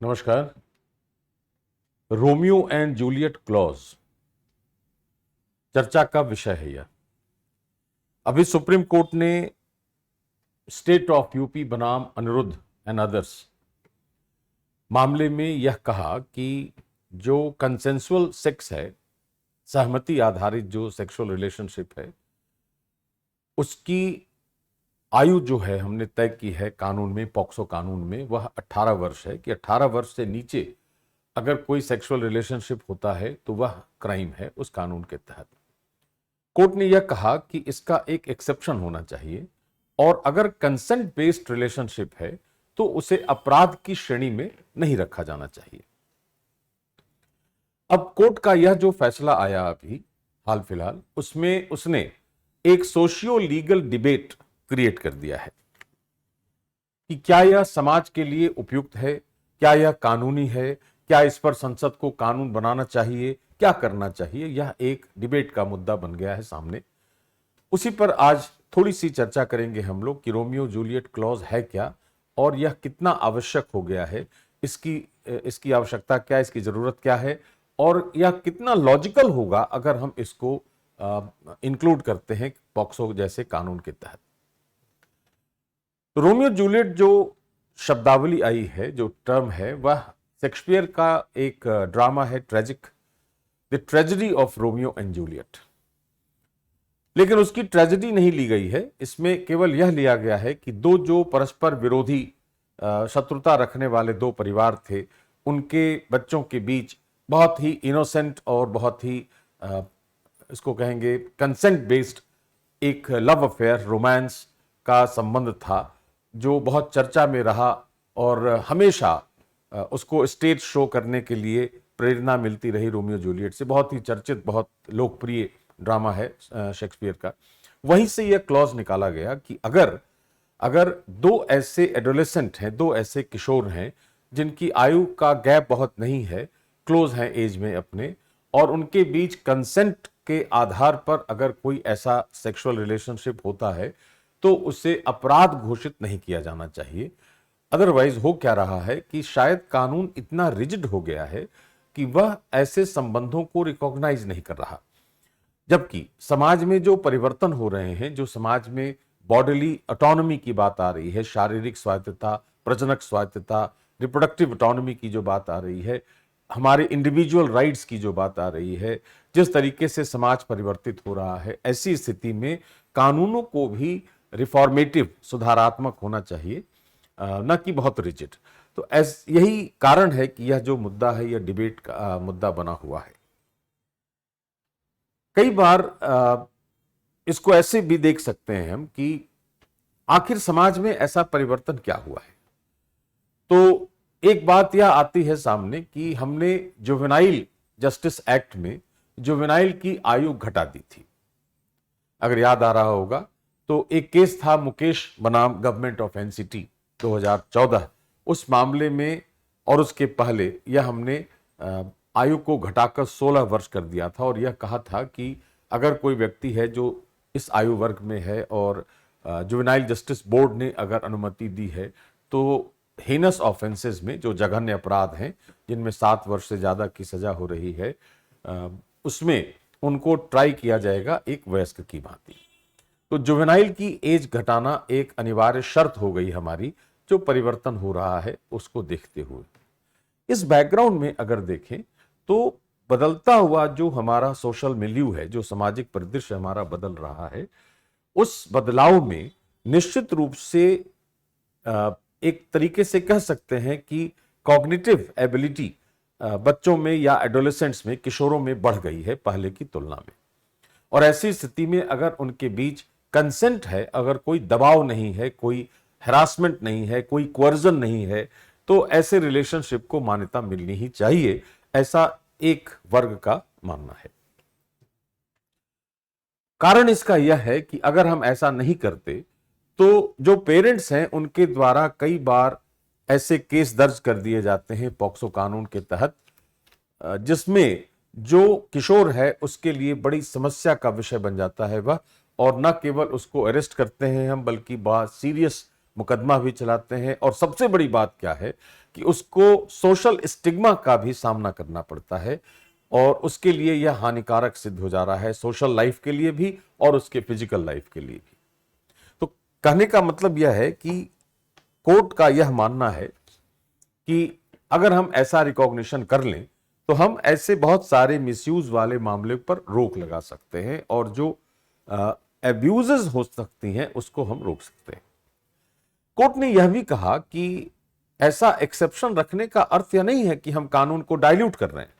नमस्कार। Romeo and Juliet clause चर्चा का विषय है। यह अभी सुप्रीम कोर्ट ने स्टेट ऑफ यूपी बनाम अनिरुद्ध एंड अदर्स मामले में यह कहा कि जो कंसेंसुअल सेक्स है, सहमति आधारित जो सेक्सुअल रिलेशनशिप है, उसकी आयु जो है हमने तय की है कानून में, पॉक्सो कानून में, वह 18 वर्ष है कि 18 वर्ष से नीचे अगर कोई सेक्सुअल रिलेशनशिप होता है तो वह क्राइम है उस कानून के तहत। कोर्ट ने यह कहा कि इसका एक एक्सेप्शन होना चाहिए और अगर कंसेंट बेस्ड रिलेशनशिप है तो उसे अपराध की श्रेणी में नहीं रखा जाना चाहिए। अब कोर्ट का यह जो फैसला आया अभी हाल फिलहाल, उसमें उसने एक सोशियो लीगल डिबेट क्रिएट कर दिया है कि क्या यह समाज के लिए उपयुक्त है, क्या यह कानूनी है, क्या इस पर संसद को कानून बनाना चाहिए, क्या करना चाहिए। यह एक डिबेट का मुद्दा बन गया है सामने। उसी पर आज थोड़ी सी चर्चा करेंगे हम लोग कि रोमियो जूलियट क्लॉज है क्या और यह कितना आवश्यक हो गया है, इसकी आवश्यकता क्या, इसकी जरूरत क्या है और यह कितना लॉजिकल होगा अगर हम इसको इंक्लूड करते हैं पॉक्सो जैसे कानून के तहत। तो रोमियो जूलियट जो शब्दावली आई है, जो टर्म है, वह शेक्सपियर का एक ड्रामा है, tragic, the tragedy of Romeo and Juliet. लेकिन उसकी ट्रेजेडी नहीं ली गई है, इसमें केवल यह लिया गया है कि दो जो परस्पर विरोधी शत्रुता रखने वाले दो परिवार थे, उनके बच्चों के बीच बहुत ही इनोसेंट और बहुत ही इसको कहेंगे कंसेंट बेस्ड एक लव अफेयर, रोमांस का संबंध था जो बहुत चर्चा में रहा और हमेशा उसको स्टेज शो करने के लिए प्रेरणा मिलती रही रोमियो जूलियट से। बहुत ही चर्चित, बहुत लोकप्रिय ड्रामा है शेक्सपियर का। वहीं से यह क्लॉज निकाला गया कि अगर दो ऐसे एडोलेसेंट हैं, दो ऐसे किशोर हैं जिनकी आयु का गैप बहुत नहीं है, क्लोज हैं एज में अपने, और उनके बीच कंसेंट के आधार पर अगर कोई ऐसा सेक्सुअल रिलेशनशिप होता है तो उसे अपराध घोषित नहीं किया जाना चाहिए। अदरवाइज हो क्या रहा है कि शायद कानून इतना रिजिड हो गया है कि वह ऐसे संबंधों को रिकॉग्नाइज नहीं कर रहा, जबकि समाज में जो परिवर्तन हो रहे हैं, जो समाज में बॉडीली ऑटोनॉमी की बात आ रही है, शारीरिक स्वायत्तता, प्रजनक स्वायत्तता, रिप्रोडक्टिव ऑटोनॉमी की जो बात आ रही है, हमारे इंडिविजुअल राइट्स की जो बात आ रही है, जिस तरीके से समाज परिवर्तित हो रहा है, ऐसी स्थिति में कानूनों को भी रिफॉर्मेटिव, सुधारात्मक होना चाहिए, न कि बहुत रिजिड। तो यही कारण है कि यह जो मुद्दा है, यह डिबेट का मुद्दा बना हुआ है। कई बार इसको ऐसे भी देख सकते हैं हम कि आखिर समाज में ऐसा परिवर्तन क्या हुआ है। तो एक बात यह आती है सामने कि हमने जुवेनाइल जस्टिस एक्ट में जुवेनाइल की आयु घटा दी थी। अगर याद आ रहा होगा तो एक केस था मुकेश बनाम गवर्नमेंट ऑफ एनसीटी 2014, उस मामले में और उसके पहले यह हमने आयु को घटाकर 16 वर्ष कर दिया था और यह कहा था कि अगर कोई व्यक्ति है जो इस आयु वर्ग में है और जुवेनाइल जस्टिस बोर्ड ने अगर अनुमति दी है तो हेनस ऑफेंसेस में, जो जघन्य अपराध हैं जिनमें 7 वर्ष से ज्यादा की सजा हो रही है, उसमें उनको ट्राई किया जाएगा एक वयस्क की भांति। तो जुवेनाइल की एज घटाना एक अनिवार्य शर्त हो गई हमारी, जो परिवर्तन हो रहा है उसको देखते हुए। इस बैकग्राउंड में अगर देखें तो बदलता हुआ जो हमारा सोशल मिल्यू है, जो सामाजिक परिदृश्य हमारा बदल रहा है, उस बदलाव में निश्चित रूप से एक तरीके से कह सकते हैं कि कॉग्निटिव एबिलिटी बच्चों में या एडोलेसेंट्स में, किशोरों में बढ़ गई है पहले की तुलना में। और ऐसी स्थिति में अगर उनके बीच कंसेंट है, अगर कोई दबाव नहीं है, कोई हैरासमेंट नहीं है, कोई क्वर्जन नहीं है, तो ऐसे रिलेशनशिप को मान्यता मिलनी ही चाहिए, ऐसा एक वर्ग का मानना है। कारण इसका यह है कि अगर हम ऐसा नहीं करते तो जो पेरेंट्स हैं उनके द्वारा कई बार ऐसे केस दर्ज कर दिए जाते हैं पॉक्सो कानून के तहत, जिसमें जो किशोर है उसके लिए बड़ी समस्या का विषय बन जाता है वह, और न केवल उसको अरेस्ट करते हैं हम, बल्कि बहुत सीरियस मुकदमा भी चलाते हैं, और सबसे बड़ी बात क्या है कि उसको सोशल स्टिग्मा का भी सामना करना पड़ता है, और उसके लिए यह हानिकारक सिद्ध हो जा रहा है, सोशल लाइफ के लिए भी और उसके फिजिकल लाइफ के लिए भी। तो कहने का मतलब यह है कि कोर्ट का यह मानना है कि अगर हम ऐसा रिकॉग्निशन कर लें तो हम ऐसे बहुत सारे मिसयूज वाले मामले पर रोक लगा सकते हैं, और जो एब्यूजेस हो सकती हैं उसको हम रोक सकते हैं। कोर्ट ने यह भी कहा कि ऐसा एक्सेप्शन रखने का अर्थ यह नहीं है कि हम कानून को डाइल्यूट कर रहे हैं।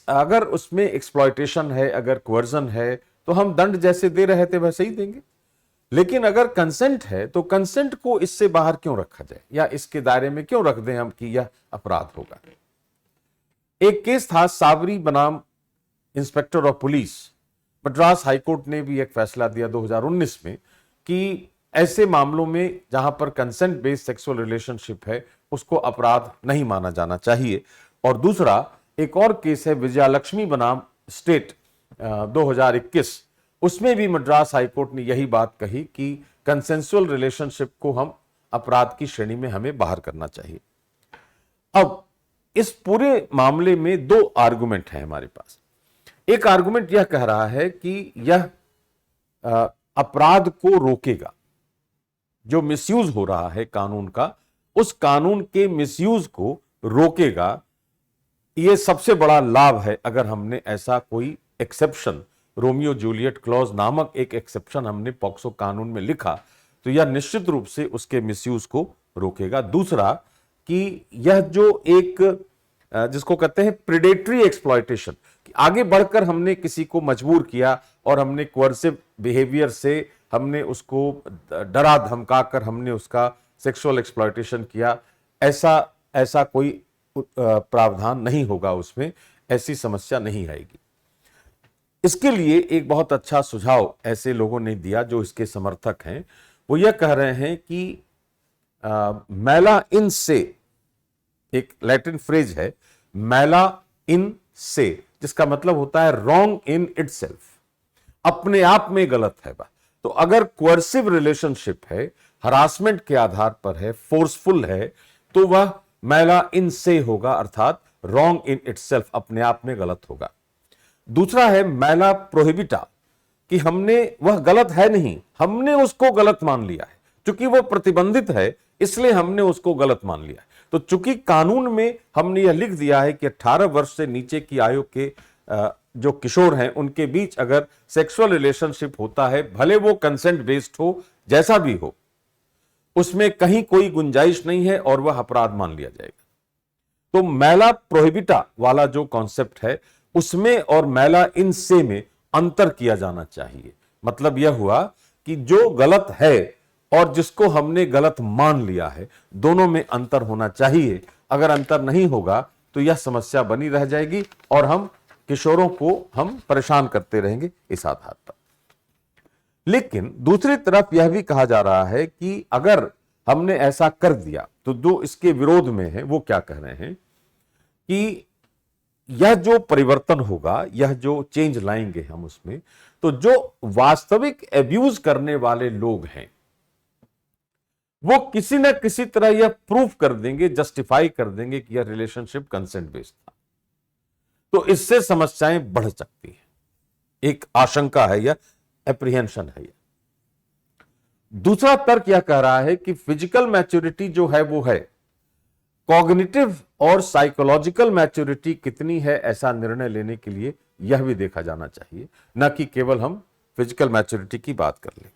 अगर उसमें एक्सप्लॉयटेशन है, अगर कोर्जन है, तो हम दंड जैसे दे रहे थे वैसे ही देंगे। लेकिन अगर कंसेंट है तो कंसेंट को इससे बाहर क्यों रखा जाए, या इसके दायरे में क्यों रख दें हम कि यह अपराध होगा। एक केस था साबरी बनाम inspector of police. Madras high court ने भी एक फैसला दिया 2019 में कि ऐसे मामलों में जहां पर कंसेंट बेस्ड सेक्सुअल रिलेशनशिप है उसको अपराध नहीं माना जाना चाहिए। और दूसरा एक और केस है विजयालक्ष्मी बनाम स्टेट 2021, उसमें भी मद्रास हाईकोर्ट ने यही बात कही कि कंसेंसुअल रिलेशनशिप को हम अपराध की श्रेणी में हमें बाहर करना चाहिए। अब इस पूरे मामले में दो आर्गुमेंट हैं हमारे पास। एक आर्गुमेंट यह कह रहा है कि यह अपराध को रोकेगा, जो मिसयूज हो रहा है कानून का, उस कानून के मिसयूज को रोकेगा। यह सबसे बड़ा लाभ है अगर हमने ऐसा कोई एक्सेप्शन, रोमियो जूलियट क्लॉज नामक एक एक्सेप्शन हमने पॉक्सो कानून में लिखा, तो यह निश्चित रूप से उसके मिसयूज को रोकेगा। दूसरा कि यह जो एक जिसको कहते हैं प्रेडेटरी एक्सप्लॉयटेशन, कि आगे बढ़कर हमने किसी को मजबूर किया और हमने कोर्सिव बिहेवियर से हमने उसको डरा धमका कर हमने उसका सेक्सुअल एक्सप्लॉयटेशन किया, ऐसा कोई प्रावधान नहीं होगा, उसमें ऐसी समस्या नहीं आएगी। इसके लिए एक बहुत अच्छा सुझाव ऐसे लोगों ने दिया जो इसके समर्थक हैं। वो यह कह रहे हैं कि मैला इन से, एक लैटिन फ्रेज है मैला इन से, जिसका मतलब होता है रॉन्ग इन इटसेल्फ, अपने आप में गलत है बात। तो अगर कोर्सिव रिलेशनशिप है, हरासमेंट के आधार पर है, फोर्सफुल है, तो वह मैला इन से होगा, अर्थात रॉन्ग इन इटसेल्फ, अपने आप में गलत होगा। दूसरा है मैला प्रोहिबिटा, कि हमने, वह गलत है नहीं, हमने उसको गलत मान लिया है, क्योंकि वह प्रतिबंधित है इसलिए हमने उसको गलत मान लिया है। तो चूंकि कानून में हमने यह लिख दिया है कि 18 वर्ष से नीचे की आयु के जो किशोर हैं उनके बीच अगर सेक्सुअल रिलेशनशिप होता है, भले वो कंसेंट बेस्ड हो, जैसा भी हो, उसमें कहीं कोई गुंजाइश नहीं है और वह अपराध मान लिया जाएगा। तो मैला प्रोहिबिटा वाला जो कॉन्सेप्ट है उसमें और मैला इन से में अंतर किया जाना चाहिए। मतलब यह हुआ कि जो गलत है और जिसको हमने गलत मान लिया है, दोनों में अंतर होना चाहिए। अगर अंतर नहीं होगा तो यह समस्या बनी रह जाएगी और हम किशोरों को हम परेशान करते रहेंगे इस आधार पर। लेकिन दूसरी तरफ यह भी कहा जा रहा है कि अगर हमने ऐसा कर दिया तो जो इसके विरोध में है वो क्या कह रहे हैं कि यह जो परिवर्तन होगा, यह जो चेंज लाएंगे हम उसमें, तो जो वास्तविक एब्यूज करने वाले लोग हैं वो किसी न किसी तरह यह प्रूफ कर देंगे, जस्टिफाई कर देंगे कि यह रिलेशनशिप कंसेंट बेस्ड था। तो इससे समस्याएं बढ़ सकती हैं, एक आशंका है, यह एप्रीहेंशन है। दूसरा तर्क यह कह रहा है कि फिजिकल मैच्योरिटी जो है वो है, कॉग्निटिव और साइकोलॉजिकल मैच्योरिटी कितनी है ऐसा निर्णय लेने के लिए यह भी देखा जाना चाहिए, न कि केवल हम फिजिकल मैच्योरिटी की बात कर लें।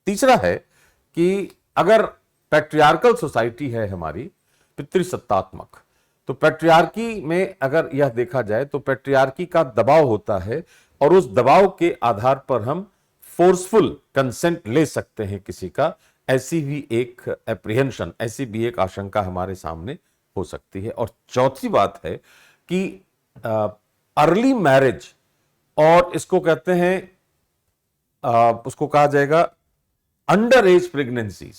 तीसरा है कि अगर पैट्रियार्कल सोसाइटी है हमारी, पितृसत्तात्मक, तो पैट्रियार्की में अगर यह देखा जाए तो पैट्रियार्की का दबाव होता है और उस दबाव के आधार पर हम फोर्सफुल कंसेंट ले सकते हैं किसी का, ऐसी भी एक एप्रीहेंशन, ऐसी भी एक आशंका हमारे सामने हो सकती है। और चौथी बात है कि अर्ली मैरिज, और इसको कहते हैं उसको कहा जाएगा अंडर एज प्रेगनेंसीज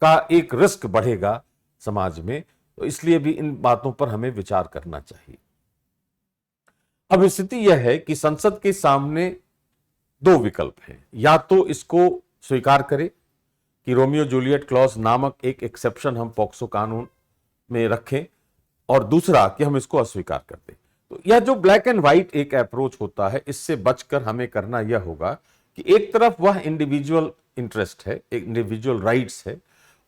का एक रिस्क बढ़ेगा समाज में, तो इसलिए भी इन बातों पर हमें विचार करना चाहिए। अब स्थिति यह है कि संसद के सामने दो विकल्प हैं, या तो इसको स्वीकार करे कि रोमियो जूलियट क्लॉज नामक एक एक्सेप्शन हम पॉक्सो कानून में रखें, और दूसरा कि हम इसको अस्वीकार कर दें। तो यह जो ब्लैक एंड व्हाइट एक अप्रोच होता है, इससे बचकर हमें करना यह होगा कि एक तरफ वह इंडिविजुअल इंटरेस्ट है, एक इंडिविजुअल राइट्स है,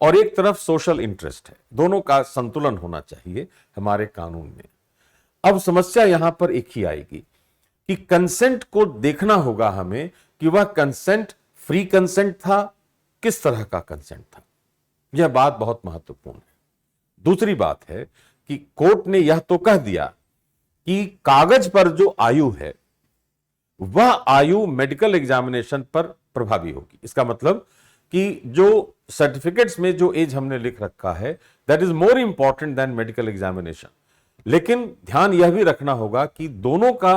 और एक तरफ सोशल इंटरेस्ट है। दोनों का संतुलन होना चाहिए हमारे कानून में। अब समस्या यहां पर एक ही आएगी कि कंसेंट को देखना होगा हमें कि वह कंसेंट फ्री कंसेंट था, किस तरह का कंसेंट था। यह बात बहुत महत्वपूर्ण है। दूसरी बात है कि कोर्ट ने यह तो कह दिया कि कागज पर जो आयु है वह आयु मेडिकल एग्जामिनेशन पर प्रभावी होगी। इसका मतलब कि जो सर्टिफिकेट्स में जो एज हमने लिख रखा है that is more important than medical examination. लेकिन ध्यान यह भी रखना होगा कि दोनों का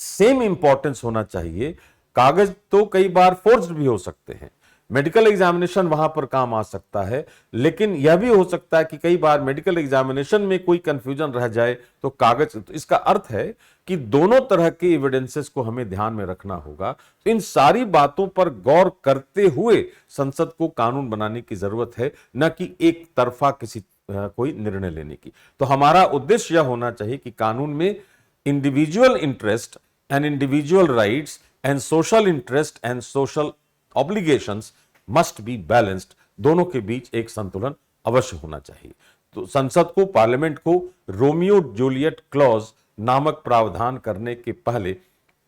सेम इंपॉर्टेंस होना चाहिए। कागज तो कई बार फोर्स्ड भी हो सकते हैं, मेडिकल एग्जामिनेशन वहां पर काम आ सकता है, लेकिन यह भी हो सकता है कि कई बार मेडिकल एग्जामिनेशन में कोई कंफ्यूजन रह जाए तो कागज। तो इसका अर्थ है कि दोनों तरह के एविडेंसेस को हमें ध्यान में रखना होगा। तो इन सारी बातों पर गौर करते हुए संसद को कानून बनाने की जरूरत है, न कि एक तरफा किसी कोई निर्णय लेने की। तो हमारा उद्देश्य यह होना चाहिए कि कानून में individual interest and individual rights and social interest and social obligations must be balanced, दोनों के बीच एक संतुलन अवश्य होना चाहिए। तो संसद को, पार्लियामेंट को रोमियो जूलियट क्लॉज नामक प्रावधान करने के पहले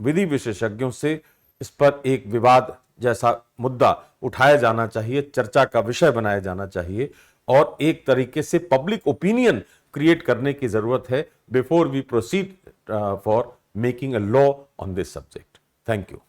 विधि विशेषज्ञों से इस पर एक विवाद जैसा मुद्दा उठाया जाना चाहिए, चर्चा का विषय बनाया जाना चाहिए, और एक तरीके से पब्लिक ओपिनियन क्रिएट करने की जरूरत है before we proceed for making a law on this subject. Thank you.